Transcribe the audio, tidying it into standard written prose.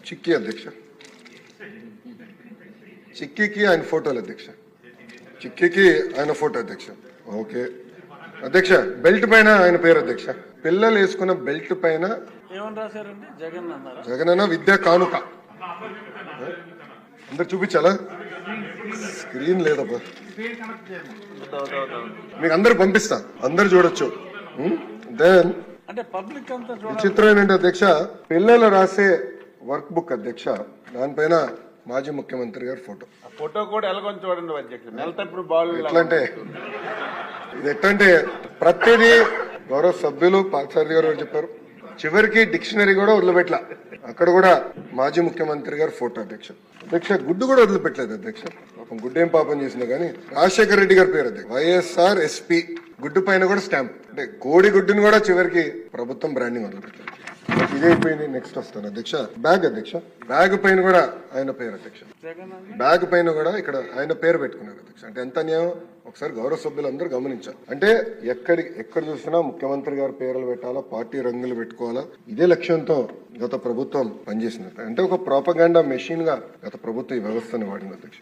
చిక్కీ అధ్యక్ష, చిక్కీకి ఆయన ఫోటోలు అధ్యక్ష, చిక్కీకి ఆయన ఫోటో అధ్యక్ష. ఓకే అధ్యక్ష, బెల్ట్ పైన ఆయన పేరు అధ్యక్ష. పిల్లలు వేసుకున్న బెల్ట్ పైన ఏమని రాశారండి? జగన్ అన్నారా? జగనన్న విద్యా కానుక. అందరు చూపించాలా? స్క్రీన్ లేదబ్బా, మీకు అందరు పంపిస్తా, అందరు చూడొచ్చు. దెన్ అంటే పబ్లిక్ అంతా చిత్రం ఏంటంటే అధ్యక్ష, పిల్లలు రాసే వర్క్ బుక్ అధ్యక్ష, దానిపైన మాజీ ముఖ్యమంత్రి గారి ఫోటో. ఫోటో కూడా ఎలాగొని చూడండి అధ్యక్ష. నెలతప్పుడు బాల్ ఎట్లంటే ఇది ఎట్లంటే ప్రతిదీ గౌరవ సభ్యులు పార్థసారథి గారు చెప్పారు, చివరికి డిక్షనరీ కూడా వదిలిపెట్టలా, అక్కడ కూడా మాజీ ముఖ్యమంత్రి గారు ఫోటో అధ్యక్ష. అధ్యక్ష గుడ్డు కూడా వదిలిపెట్టలేదు అధ్యక్ష, పాపం గుడ్డు ఏం పాపం చేసినా కానీ రాజశేఖర రెడ్డి గారి పేరు అధ్యక్ష, వైఎస్ఆర్ ఎస్పీ. గుడ్డు పైన కూడా స్టాంప్, అంటే కోడి గుడ్డుని కూడా చివరికి ప్రభుత్వం బ్రాండింగ్ వదిలిపెట్టలేదు. ఇదే అయిపోయింది. నెక్స్ట్ వస్తాను అధ్యక్ష, బ్యాగ్ అధ్యక్ష, బ్యాగ్ పైన కూడా ఆయన పేరు అధ్యక్ష, బ్యాగ్ పైన కూడా ఇక్కడ ఆయన పేరు పెట్టుకున్నారు అధ్యక్ష. అంటే ఎంత అన్యాయం ఒకసారి గౌరవ సభ్యులు అందరూ గమనించాలి. అంటే ఎక్కడ చూసినా ముఖ్యమంత్రి గారి పేర్లు పెట్టాలా, పార్టీ రంగులు పెట్టుకోవాలా, ఇదే లక్ష్యంతో గత ప్రభుత్వం పనిచేసింది. అంటే ఒక ప్రోపగాండా మెషిన్ గా గత ప్రభుత్వం ఈ వ్యవస్థను వాడింది అధ్యక్ష.